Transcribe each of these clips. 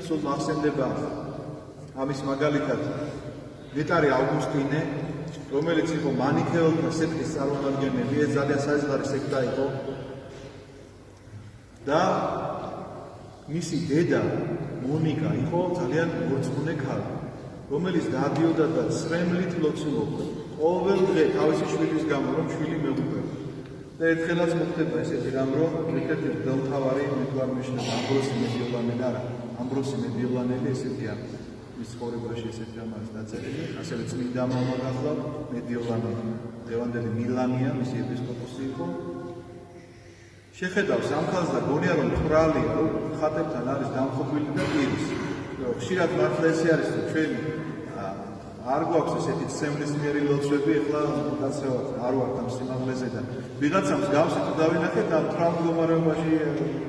სულ მახსენდება ამის მაგალითად ნეტარი ავგუსტინე, რომელიც იყო მანიქეელთა სექტის წარმომადგენელი, ეს ძალიან საზღარი სექტა იყო და მისი დედა მონიკა იყო ძალიან მორწმუნე ქალი, რომელიც დადიოდა და ცრემლით ლოცულობდა ყოველ დღე თავისი შვილის გამო, რომ შვილი მეუღებოდა. და ერთხელაც მოხდება ესეთი რამ, რომ ერთ-ერთი მღვდელმთავარი მეთვალმეშნება ამბროსი მედიოლანელი ესეთია მის ცხოვრებაში ესეთი რამ არის დაწერილი, ასევე წმინდა მამა გახლავთ მედიოლანელი, დღევანდელი მილანია, მისი ეპისკოპოსი იყო. შეხედავს ამ ქალს და გონია რომ თვრალია, რომ ხატებთან არის დამხობილი და პირის. ხშირად მართლა ესე არის, რომ ჩვენ არ გვაქვს ესეთი ცემლისმიერი ლოცვები, ეხლა გასავართ არ ვართ ამ სიმაღლეზე და ვიღაცამ მსგავსი თუ დავინახეთ ამ თვრალ მდგომარეობაში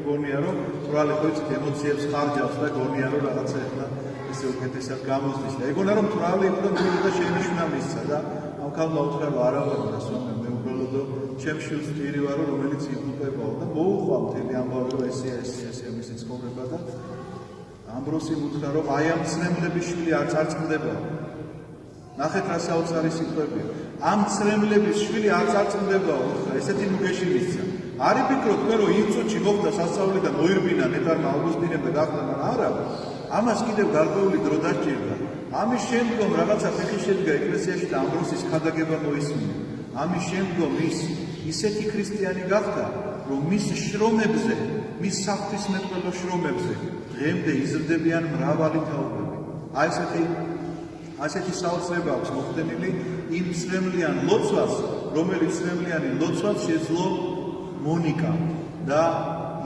გონია რომ თვრალი ხო იცით ემოციებს ხარჯავს და გონია რომ რაღაცა ეხლა ესე უკეთესად გამოსდის და ეგონა რომ თვრალი იყო და და შეინიშნა მისცა და ამ ქალმა უთხრა რომ არა და სვამე მეუღლოდო ჩემ შვილს პირი ვარო რომელიც იღუპებაო და მოუხვა მთელი ამბავი რომ ესეა მისი ცხოვრება და ამბროსიმ უთხრა რომ აი ამ ცრემლების შვილი არც წმდებაო. ნახეთ რა საოცარი სიტყვებია. ამ ცრემლების შვილი არც წმდებაო, ესეთი ნუგეში მისცა. არ იფიქროთ მე რომ იმ წუთში მოხდა სასწაული და მოირბინა ნეტარმა ავგუსტინემ და გახდა, მაგრამ არა. ამას კიდევ გარკვეული დრო დასჭირდა. ამის შემდგომ რაღაცა ფეხი შედგა ეკლესიაში და ამბროსის ქადაგება მოისმინა. ამის შემდგომ ის ისეთი ქრისტიანი გახდა, რომ მის შრომებზე, მის საღვთისმეტყველო შრომებზე დღემდე იზრდებიან მრავალი თაობები. აი ასეთი საოცრება აქვს მოხდენილი იმ ცრემლიან ლოცვას, რომელიც ცრემლიანი ლოცვას შეძლო მონიკა და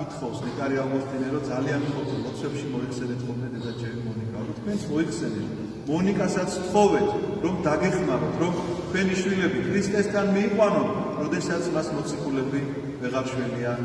ითხოვს ნეტარი ავგუსტინე, რომ ძალიან ხოთო ლოცვებში მოიხსენეთ ხოლმე დედაჩემი მონიკა. თქვენს მოიხსენეთ. მონიკასაც თხოვეთ, რომ დაგეხმაროთ, რომ თქვენი შვილები ქრისტესთან მიიყვანონ, როდესაც მას მოციქულები ვეღარ შველიან.